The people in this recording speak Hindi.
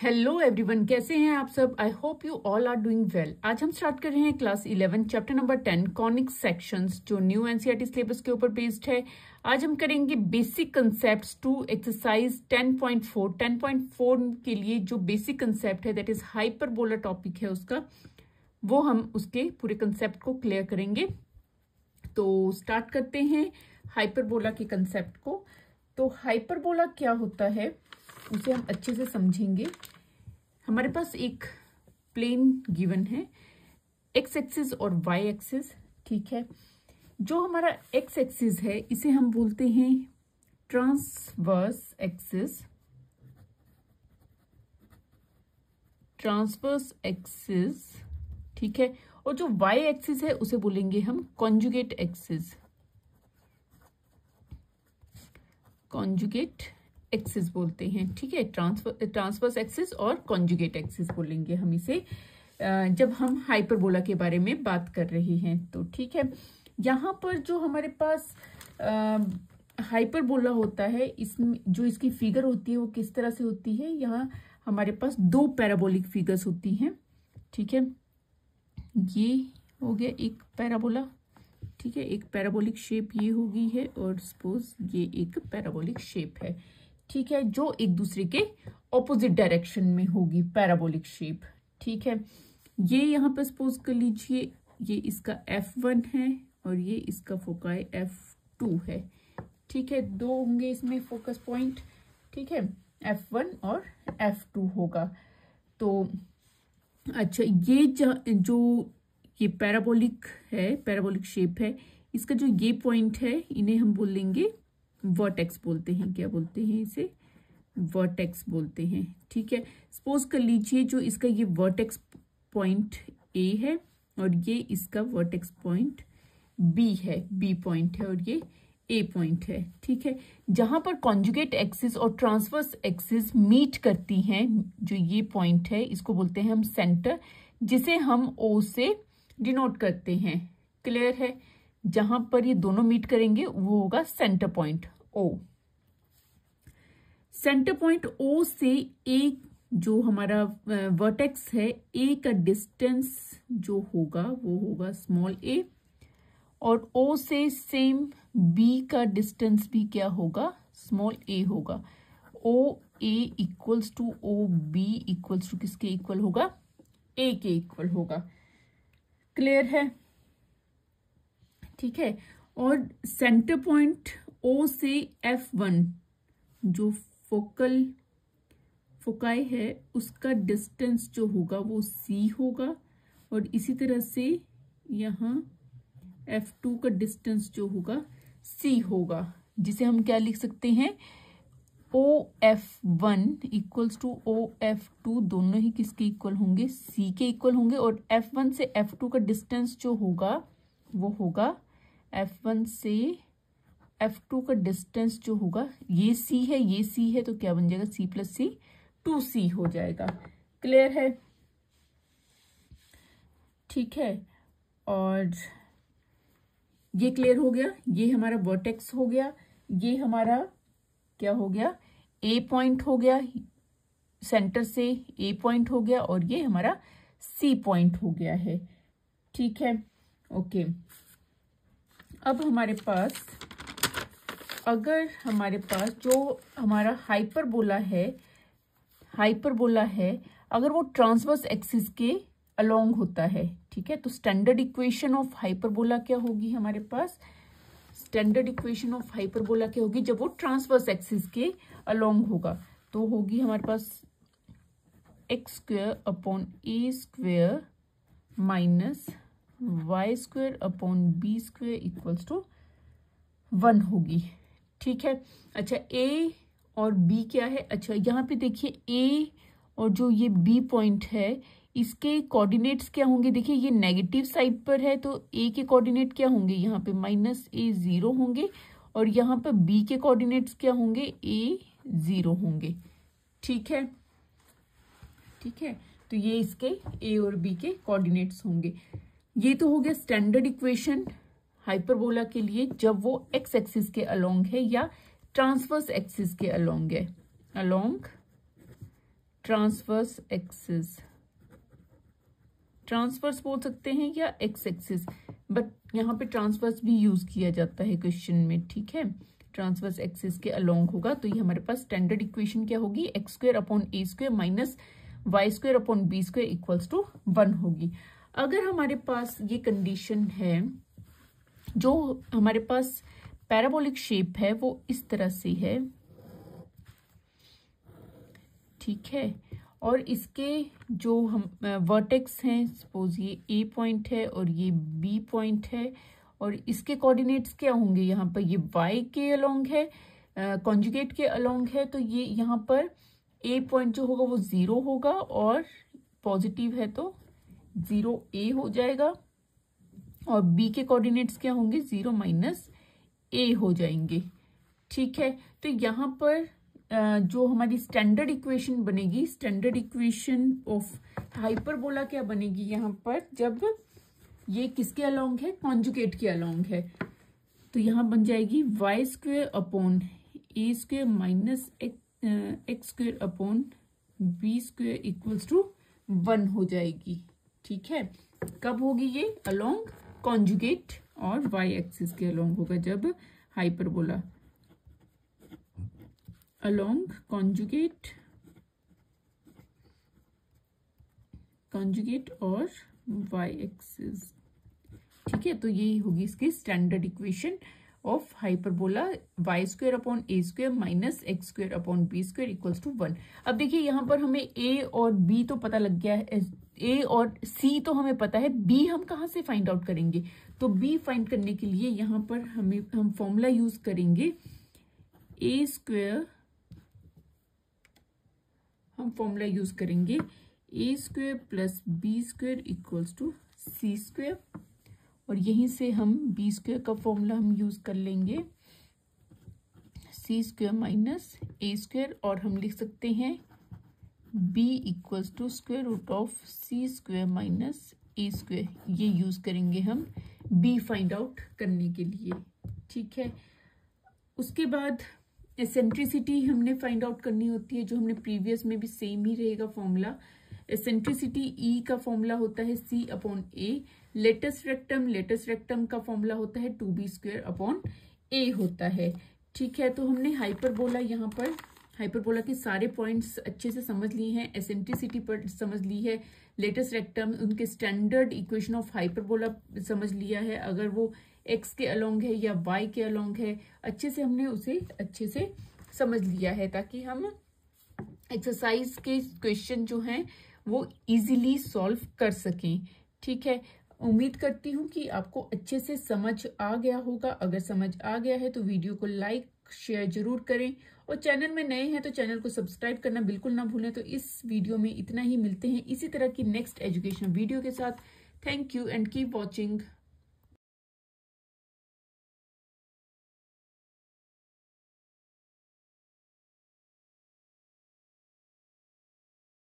हेलो एवरीवन, कैसे हैं आप सब। I hope you all are doing well. आज हम स्टार्ट कर रहे हैं class 11 chapter number 10 conic sections, जो न्यू एनसीईआरटी सिलेबस के ऊपर बेस्ड है। आज हम करेंगे बेसिक कंसेप्ट्स टू एक्सरसाइज 10.4। 10.4 के लिए जो बेसिक कंसेप्ट है दैट इज हाइपरबोला टॉपिक है उसका, वो हम उसके पूरे कंसेप्ट को क्लियर करेंगे। तो स्टार्ट करते हैं हाइपरबोला के कंसेप्ट को। तो हाइपरबोला क्या होता है उसे हम अच्छे से समझेंगे। हमारे पास एक प्लेन गिवन है, एक्स एक्सिस और वाई एक्सिस, ठीक है। जो हमारा एक्स एक्सिस है इसे हम बोलते हैं ट्रांसवर्स एक्सिस, ट्रांसवर्स एक्सिस, ठीक है। और जो वाई एक्सिस है उसे बोलेंगे हम कॉन्जुगेट एक्सिस, कॉन्जुगेट एक्सिस बोलते हैं, ठीक है। ट्रांसवर्स एक्सिस और कॉन्जुगेट एक्सिस बोलेंगे हम इसे जब हम हाइपरबोला के बारे में बात कर रहे हैं। तो ठीक है, यहाँ पर जो हमारे पास हाइपरबोला होता है, इसमें जो इसकी फिगर होती है वो किस तरह से होती है। यहाँ हमारे पास दो पैराबोलिक फिगर्स होती हैं, ठीक है। ये हो गया एक पैराबोला, ठीक है। एक पैराबोलिक शेप ये होगी है और सपोज ये एक पैराबोलिक शेप है, ठीक है, जो एक दूसरे के ऑपोजिट डायरेक्शन में होगी, पैराबोलिक शेप, ठीक है। ये यहाँ पर सपोज कर लीजिए ये इसका F1 है और ये इसका फोकाई F2 है, ठीक है। दो होंगे इसमें फोकस पॉइंट, ठीक है, F1 और F2 होगा। तो अच्छा, ये जो ये पैराबोलिक है, पैराबोलिक शेप है, इसका जो ये पॉइंट है इन्हें हम बोलेंगे वर्टेक्स बोलते हैं। क्या बोलते हैं इसे? वर्टेक्स बोलते हैं, ठीक है। सपोज कर लीजिए जो इसका ये वर्टेक्स पॉइंट ए है और ये इसका वर्टेक्स पॉइंट बी है, बी पॉइंट है और ये ए पॉइंट है, ठीक है। जहां पर कॉन्जुगेट एक्सिस और ट्रांसवर्स एक्सिस मीट करती हैं, जो ये पॉइंट है इसको बोलते हैं हम सेंटर, जिसे हम ओ से डिनोट करते हैं। क्लियर है? जहां पर ये दोनों मीट करेंगे वो होगा centre point O. Centre point O से ए जो हमारा वर्टेक्स है, ए का डिस्टेंस जो होगा वो होगा स्मॉल ए, और ओ से सेम बी का डिस्टेंस भी क्या होगा? स्मॉल ए होगा। O A equals to O B equals to किसके इक्वल होगा? ए के इक्वल होगा। क्लियर है? ठीक है। और सेंटर पॉइंट ओ से F1 जो फोकाई है उसका डिस्टेंस जो होगा वो C होगा, और इसी तरह से यहाँ F2 का डिस्टेंस जो होगा C होगा, जिसे हम क्या लिख सकते हैं? OF1 इक्वल्स टू OF2 दोनों ही किसके इक्वल होंगे? C के इक्वल होंगे। और F1 से F2 का डिस्टेंस जो होगा वो होगा F1 से F2 का डिस्टेंस जो होगा, ये C है, ये C है, तो क्या बन जाएगा? C प्लस C 2C हो जाएगा। क्लियर है? ठीक है। और ये क्लियर हो गया, ये हमारा वर्टेक्स हो गया, ये हमारा क्या हो गया? A पॉइंट हो गया, सेंटर से A पॉइंट हो गया, और ये हमारा C पॉइंट हो गया है, ठीक है। ओके, अब हमारे पास अगर हमारे पास जो हमारा हाइपरबोला है अगर वो ट्रांसवर्स एक्सिस के अलोंग होता है, ठीक है, तो स्टैंडर्ड इक्वेशन ऑफ हाइपरबोला क्या होगी हमारे पास? स्टैंडर्ड इक्वेशन ऑफ हाइपरबोला क्या होगी जब वो ट्रांसवर्स एक्सिस के अलोंग होगा? तो होगी हमारे पास X square upon A square minus Y square upon B square equals to 1 होगी, ठीक है। अच्छा, ए और बी क्या है? अच्छा, यहाँ पे देखिए ए और जो ये बी पॉइंट है इसके कोऑर्डिनेट्स क्या होंगे? देखिए ये नेगेटिव साइड पर है, तो ए के कोऑर्डिनेट क्या होंगे? यहाँ पे -A0 होंगे, और यहाँ पे बी के कोऑर्डिनेट्स क्या होंगे? A0 होंगे, ठीक है। ठीक है, तो ये इसके ए और बी के कोऑर्डिनेट्स होंगे। ये तो हो गया स्टैंडर्ड इक्वेशन हाइपरबोला के लिए जब वो एक्स एक्सिस के अलोंग है या ट्रांसवर्स एक्सिस के अलोंग है, अलोंग ट्रांसवर्स एक्सिस, ट्रांसवर्स बोल सकते हैं या एक्स एक्सिस, बट यहाँ पे ट्रांसवर्स भी यूज किया जाता है क्वेश्चन में, ठीक है। ट्रांसवर्स एक्सिस के अलोंग होगा, तो ये हमारे पास स्टैंडर्ड इक्वेशन क्या होगी, x square upon a square minus y square upon b square equals to 1 होगी। अगर हमारे पास ये कंडीशन है, जो हमारे पास पैराबोलिक शेप है वो इस तरह से है, ठीक है, और इसके जो हम वर्टेक्स हैं, सपोज ये ए पॉइंट है और ये बी पॉइंट है, और इसके कोऑर्डिनेट्स क्या होंगे, यहाँ पर ये वाई के अलोंग है, कॉन्जुगेट के अलोंग है, तो ये यहाँ पर ए पॉइंट जो होगा वो 0 होगा, और पॉजिटिव है तो 0 ए हो जाएगा, और बी के कोऑर्डिनेट्स क्या होंगे, 0 माइनस ए हो जाएंगे, ठीक है। तो यहाँ पर जो हमारी स्टैंडर्ड इक्वेशन बनेगी, स्टैंडर्ड इक्वेशन ऑफ हाइपरबोला क्या बनेगी यहाँ पर, जब ये किसके अलोंग है, कॉन्जुगेट के अलोंग है, तो यहाँ बन जाएगी y square upon A square minus x square upon B square equals to 1 हो जाएगी, ठीक है। कब होगी ये, अलोंग कॉन्जुगेट और वाई एक्सिस के अलोंग होगा, जब हाइपरबोला अलोंग कॉन्जुगेट और वाई एक्सिस, ठीक है। तो यही होगी इसकी standard equation of hyperbola, y square upon a square minus x square upon b square equals to 1। अब देखिए यहाँ पर हमें ए और बी तो पता लग गया है, ए और सी तो हमें पता है, बी हम कहाँ से फाइंड आउट करेंगे, तो बी फाइंड करने के लिए यहाँ पर हम फॉर्मूला यूज करेंगे ए स्क्वायर, हम फॉर्मूला यूज करेंगे A square plus B square equals to C square, और यहीं से हम बी स्क्वायर का फॉर्मूला हम यूज कर लेंगे C square minus A square, और हम लिख सकते हैं B equals to square root of C square minus A square, ये यूज करेंगे हम बी फाइंड आउट करने के लिए, ठीक है। उसके बाद एसेंट्रिसिटी हमने फाइंड आउट करनी होती है, जो हमने प्रीवियस में भी सेम ही रहेगा फॉर्मूला। एसेंट्रिसिटी ई का फॉर्मूला होता है सी अपॉन ए, लेटेस्ट रेक्टम का फॉर्मूला होता है 2b स्क्वायर अपॉन ए होता है, ठीक है। तो हमने हाइपरबोला, यहाँ पर हाइपरबोला के सारे पॉइंट्स अच्छे से समझ लिए हैं, एसेंट्रिसिटी पर समझ ली है, लेटेस्ट रेक्टम, उनके स्टैंडर्ड इक्वेशन ऑफ हाइपरबोला समझ लिया है, अगर वो एक्स के अलोंग है या वाई के अलोंग है, अच्छे से हमने उसे अच्छे से समझ लिया है, ताकि हम एक्सरसाइज के क्वेश्चन जो हैं वो इजीली सॉल्व कर सकें, ठीक है। उम्मीद करती हूँ कि आपको अच्छे से समझ आ गया होगा। अगर समझ आ गया है तो वीडियो को लाइक शेयर जरूर करें, और चैनल में नए हैं तो चैनल को सब्सक्राइब करना बिल्कुल ना भूलें। तो इस वीडियो में इतना ही, मिलते हैं इसी तरह की नेक्स्ट एजुकेशनल वीडियो के साथ। Thank you and keep watching.